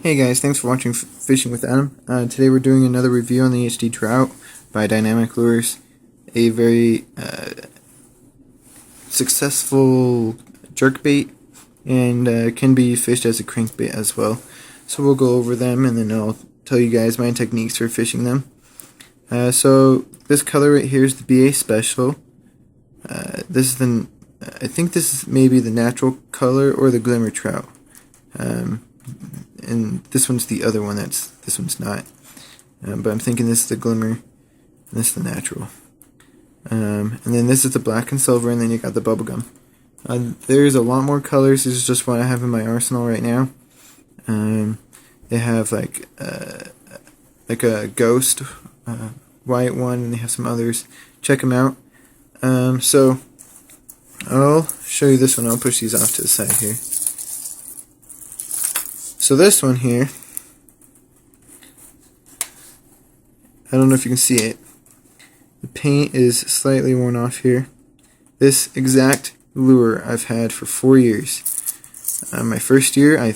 Hey guys, thanks for watching Fishing with Adam. Today we're doing another review on the HD Trout by Dynamic Lures, a very successful jerkbait, and can be fished as a crankbait as well. So we'll go over them and then I'll tell you guys my techniques for fishing them. So this color right here is the BA Special. This is the, I think this is maybe the natural color or the Glimmer Trout. And this one's the other one, this one's not. But I'm thinking this is the Glimmer, and this is the natural. And then this is the black and silver, and then you got the bubblegum. There's a lot more colors. This is just what I have in my arsenal right now. They have like a ghost white one, and they have some others. Check them out. So I'll show you this one. I'll push these off to the side here. So this one here, I don't know if you can see it. The paint is slightly worn off here. This exact lure I've had for 4 years. My first year, I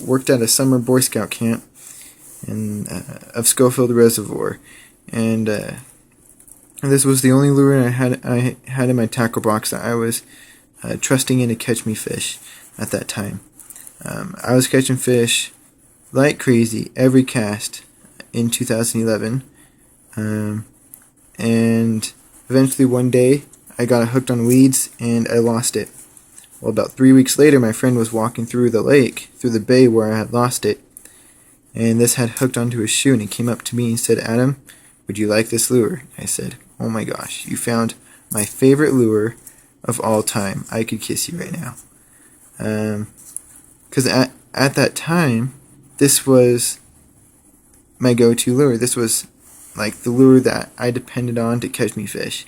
worked at a summer Boy Scout camp of Schofield Reservoir, and this was the only lure I had in my tackle box that I was trusting in to catch me fish at that time. I was catching fish like crazy every cast in 2011, and eventually one day I got hooked on weeds and I lost it. Well, about 3 weeks later, my friend was walking through the lake, through the bay where I had lost it, and this had hooked onto his shoe, and he came up to me and said, "Adam, would you like this lure?" I said, "Oh my gosh, you found my favorite lure of all time. I could kiss you right now." Because at that time, this was my go-to lure. This was like the lure that I depended on to catch me fish.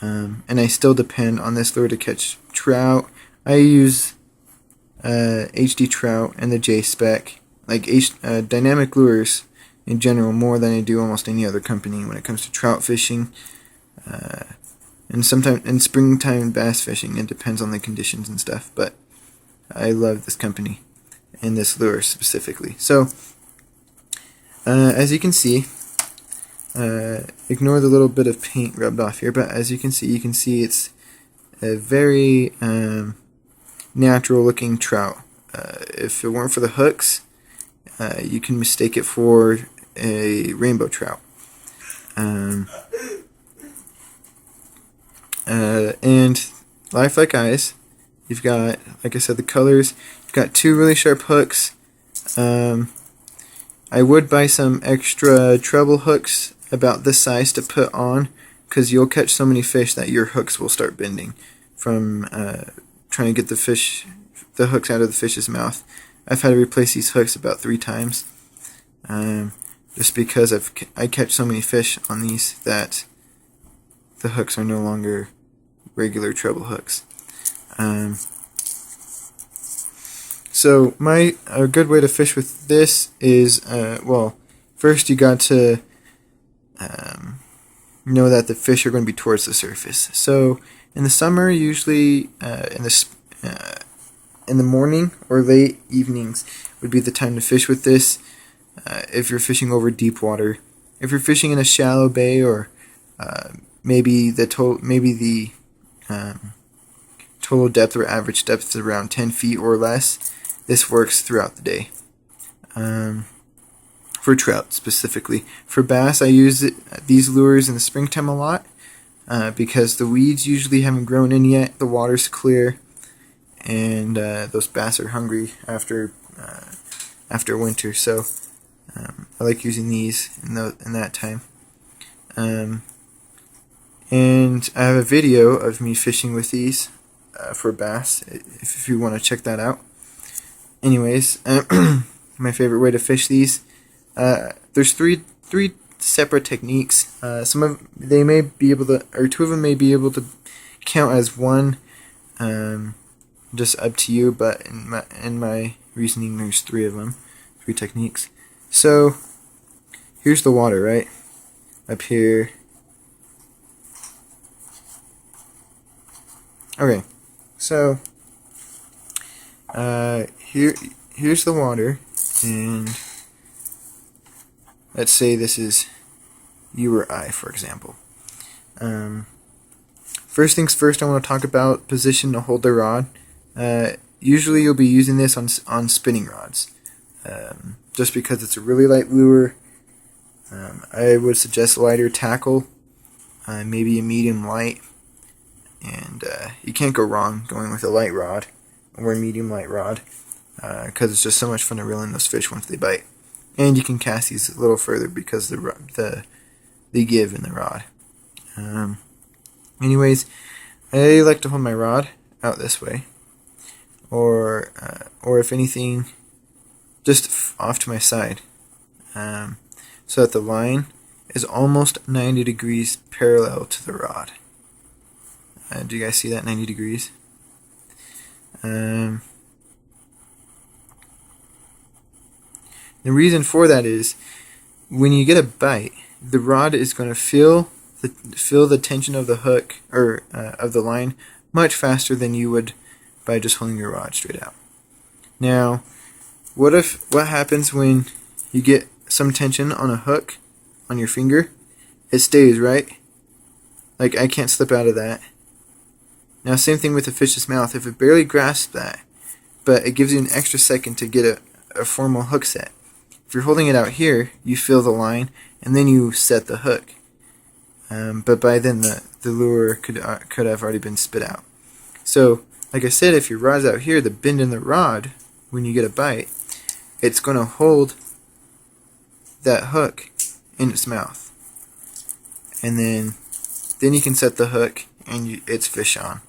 And I still depend on this lure to catch trout. I use HD Trout and the J-Spec, like dynamic lures in general, more than I do almost any other company when it comes to trout fishing. And sometimes in springtime bass fishing, it depends on the conditions and stuff, but I love this company and this lure specifically. So, as you can see, ignore the little bit of paint rubbed off here, but as you can see it's a very natural looking trout. If it weren't for the hooks, you can mistake it for a rainbow trout. And life like eyes. You've got, like I said, the colors. You've got two really sharp hooks. I would buy some extra treble hooks about this size to put on, because you'll catch so many fish that your hooks will start bending from trying to get the hooks out of the fish's mouth. I've had to replace these hooks about 3 times, just because I catch so many fish on these that the hooks are no longer regular treble hooks. So a good way to fish with this is, well, first you got to know that the fish are going to be towards the surface. So in the summer, usually in the morning or late evenings would be the time to fish with this. If you're fishing over deep water, if you're fishing in a shallow bay, or maybe the total depth or average depth is around 10 feet or less, this works throughout the day. For trout specifically. For bass, I use these lures in the springtime a lot, because the weeds usually haven't grown in yet, the water's clear, and those bass are hungry after winter. So I like using these in that time. And I have a video of me fishing with these for bass, if you want to check that out. Anyways, my favorite way to fish these, there's three separate techniques. Two of them may be able to count as one, just up to you, but in my reasoning there's 3 of them, 3 techniques. So here's the water, right up here. Okay, so here's the water. And let's say this is you or I, for example. First things first, I want to talk about position to hold the rod. Usually you'll be using this on spinning rods. Just because it's a really light lure, I would suggest lighter tackle, maybe a medium light, and you can't go wrong going with a light rod or a medium light rod, because it's just so much fun to reel in those fish once they bite. And you can cast these a little further because the give in the rod. Anyways, I like to hold my rod out this way, or if anything, just off to my side, so that the line is almost 90 degrees parallel to the rod. Do you guys see that 90 degrees? The reason for that is when you get a bite, the rod is going to feel the tension of the hook or of the line much faster than you would by just holding your rod straight out. Now, what happens when you get some tension on a hook on your finger? It stays, right? Like, I can't slip out of that. Now, same thing with the fish's mouth. If it barely grasps that, but it gives you an extra second to get a formal hook set. If you're holding it out here, you feel the line, and then you set the hook. But by then, the lure could have already been spit out. So, like I said, if your rod's out here, the bend in the rod, when you get a bite, it's going to hold that hook in its mouth. And then you can set the hook, and it's fish on.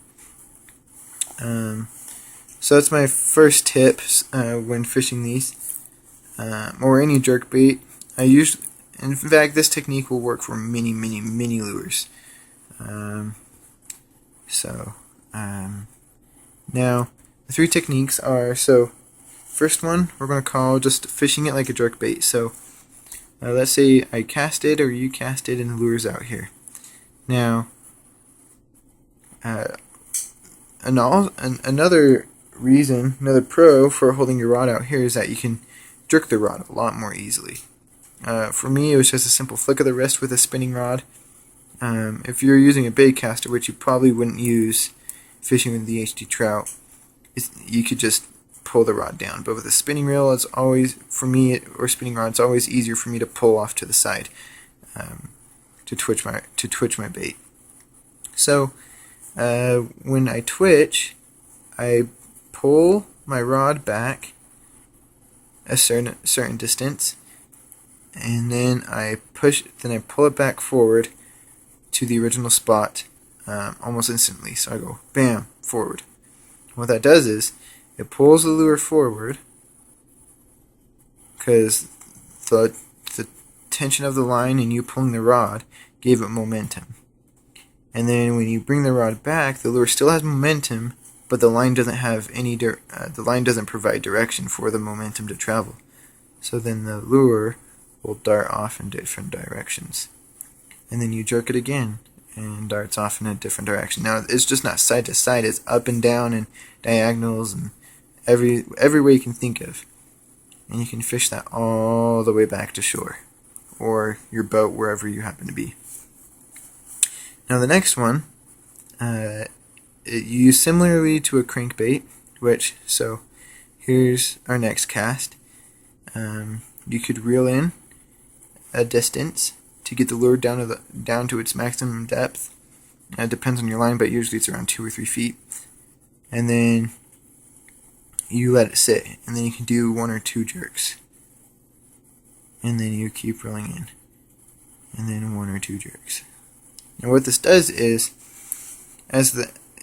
So that's my first tip when fishing these, or any jerk bait. In fact, this technique will work for many lures. Now, the three techniques are, so first one we're going to call just fishing it like a jerk bait. So let's say I cast it or you cast it and the lure's out here. Now, another pro for holding your rod out here is that you can jerk the rod a lot more easily. For me, it was just a simple flick of the wrist with a spinning rod. If you're using a bait caster, which you probably wouldn't use fishing with the HD Trout, you could just pull the rod down. But with a spinning reel, it's always, for me, or spinning rod, it's always easier for me to pull off to the side to twitch my bait. So when I twitch, I pull my rod back a certain distance, and then I pull it back forward to the original spot almost instantly. So I go bam, forward. What that does is it pulls the lure forward because the tension of the line and you pulling the rod gave it momentum. And then when you bring the rod back, the lure still has momentum, but the line doesn't have the line doesn't provide direction for the momentum to travel. So then the lure will dart off in different directions. And then you jerk it again, and darts off in a different direction. Now, it's just not side to side, it's up and down and diagonals and every way you can think of. And you can fish that all the way back to shore, or your boat, wherever you happen to be. Now the next one, you use similarly to a crankbait, so here's our next cast. You could reel in a distance to get the lure down to its maximum depth. It depends on your line, but usually it's around 2 or 3 feet. And then you let it sit, and then you can do 1 or 2 jerks. And then you keep reeling in, and then 1 or 2 jerks. Now what this does is,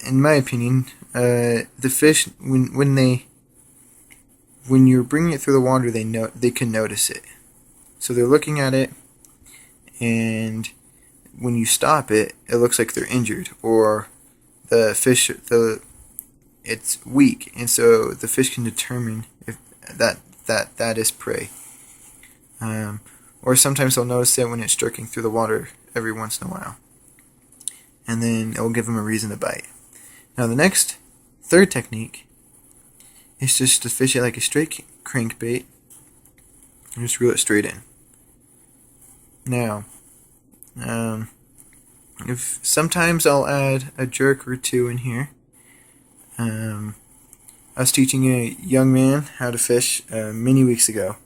in my opinion, the fish, when you're bringing it through the water, they can notice it. So they're looking at it, and when you stop it, it looks like they're injured, or the fish, it's weak, and so the fish can determine if that is prey. Or sometimes they'll notice it when it's jerking through the water every once in a while, and then it will give them a reason to bite. Now the third technique is just to fish it like a straight crankbait, Just reel it straight in. Now, if sometimes I'll add a jerk or two in here. I was teaching a young man how to fish many weeks ago,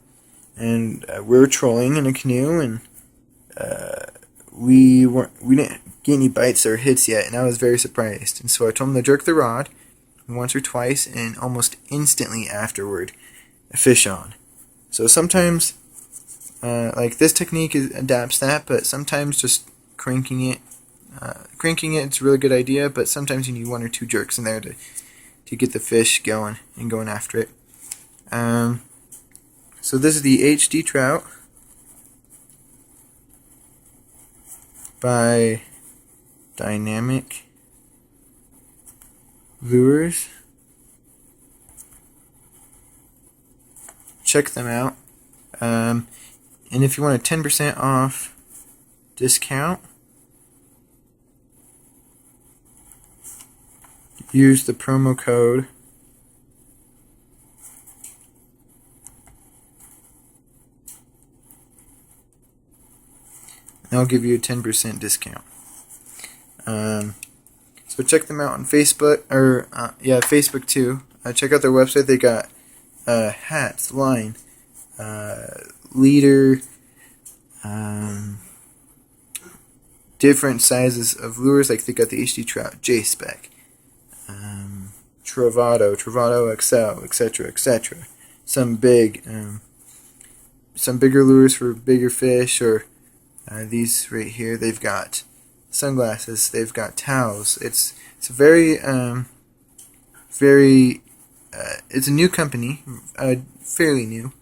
and we were trolling in a canoe, and we didn't get any bites or hits yet, and I was very surprised. And so I told him to jerk the rod once or twice, and almost instantly afterward, a fish on. So sometimes, like this technique adapts that, but sometimes just cranking it's a really good idea, but sometimes you need one or two jerks in there to get the fish going and going after it. So this is the HD Trout by Dynamic Lures. Check them out. And if you want a 10% off discount, use the promo code and I'll give you a 10% discount. So check them out on Facebook, or Facebook too. Check out their website. They got hats, line, leader, different sizes of lures. Like they got the HD Trout, J-Spec, Travado XL, etc., etc. Some bigger lures for bigger fish, or these right here. They've got sunglasses. They've got towels. It's a very it's a new company, fairly new,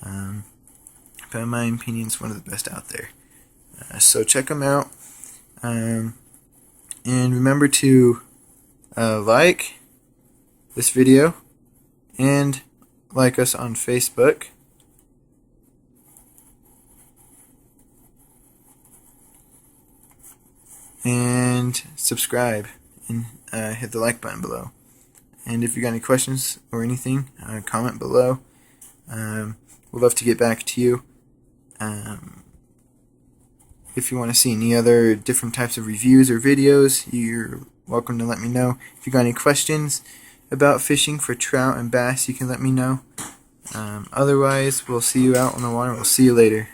but in my opinion, it's one of the best out there. So check them out, and remember to like this video and like us on Facebook. And subscribe and hit the like button below. And if you got any questions or anything, comment below. We'd love to get back to you. If you want to see any other different types of reviews or videos, you're welcome to let me know. If you got any questions about fishing for trout and bass, you can let me know. Otherwise, we'll see you out on the water. We'll see you later.